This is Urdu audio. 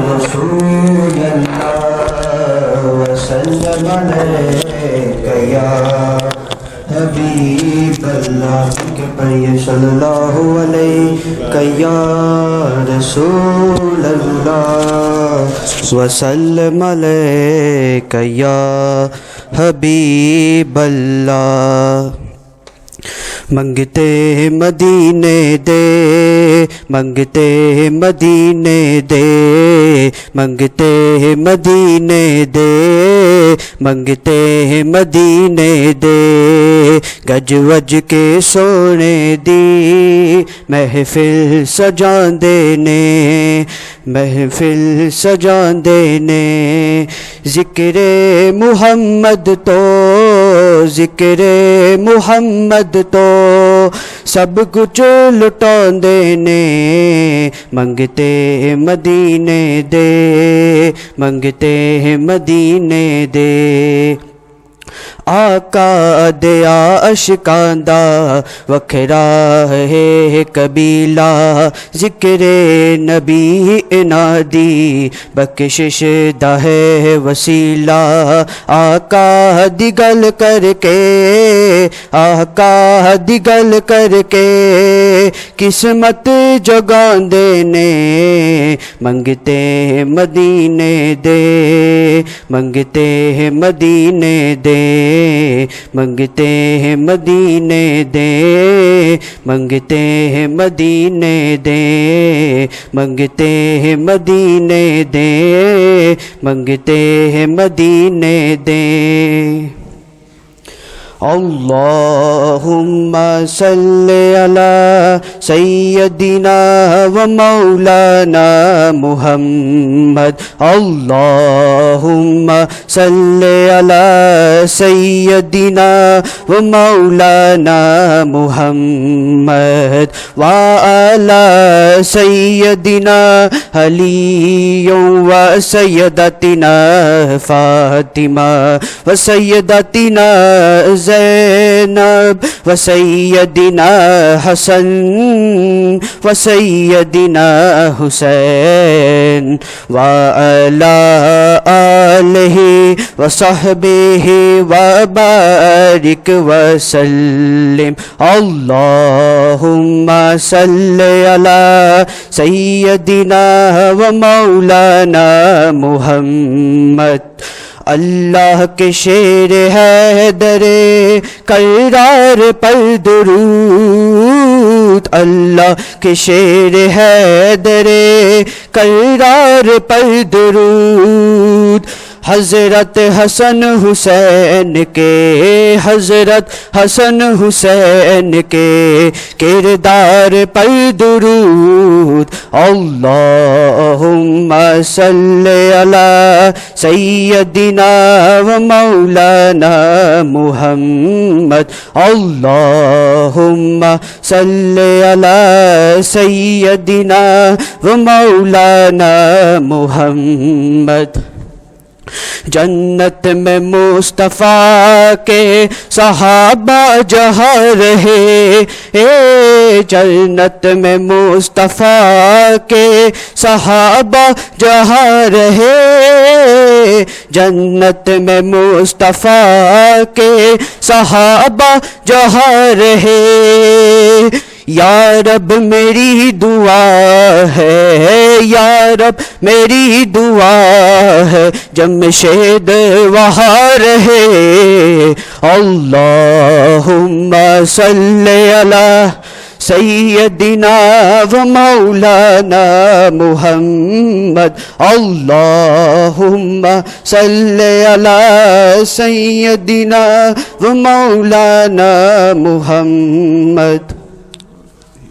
رسول اللہ وسلم علیک یا حبیب اللہ کہ پڑھیے صلی اللہ علیہ یا رسول اللہ وسلم علیک یا حبیب اللہ منگتے مدینے دے منگتے مدینے دے منگتے مدینے دے منگتے مدینے دے گج وج کے سونے دی محفل سجاندے نے محفل سجاندے نے ذکر محمد تو ذکر محمد تو سب کچھ لٹاندے نے منگتے مدینے دے منگتے مدینے دے آقا دیا عشقاں دا وکھرا ہے قبیلہ ذکر نبی انادی بخشش دا ہے وسیلہ آقا دی گل کر کے آقا دی گل کر کے قسمت جگاندے نے منگتے مدینے دے منگتے مدینے دے منگتے ہیں مدینے دے منگتے ہیں مدینے دے منگتے ہیں مدینے دے منگتے ہیں مدینے دے اللہم صلی علی سیدنا و مولانا محمد اللہم صلی علی سیدنا و مولانا محمد وعلی سیدنا علی و سیدتنا فاطمہ و سیدتنا زینب و سیدنا حسن و سیدنا حسین وعلی آلہ و صحبہ و بارک وسلم اللہم صلی علی سیدنا و مولانا محمد اللہ کے شیر حیدر کرار پر درود اللہ کے شیر حیدر کرار پر درود حضرت حسن حسین کے حضرت حسن حسین کے کردار پر درود اللہم صلی علی سیدنا و مولانا محمد اللہم صلی علی سیدنا و مولانا محمد جنت میں مصطفیٰ کے صحابہ جہاں رہے جنت میں مصطفیٰ کے صحابہ جہاں رہے جنت میں مصطفیٰ کے صحابہ جہاں رہے یا رب میری دعا ہے یا رب میری دعا ہے جمشید وہاں رہے اللہم صلی علی سیدنا و مولانا محمد اللہم صلی علی سیدنا و مولانا محمد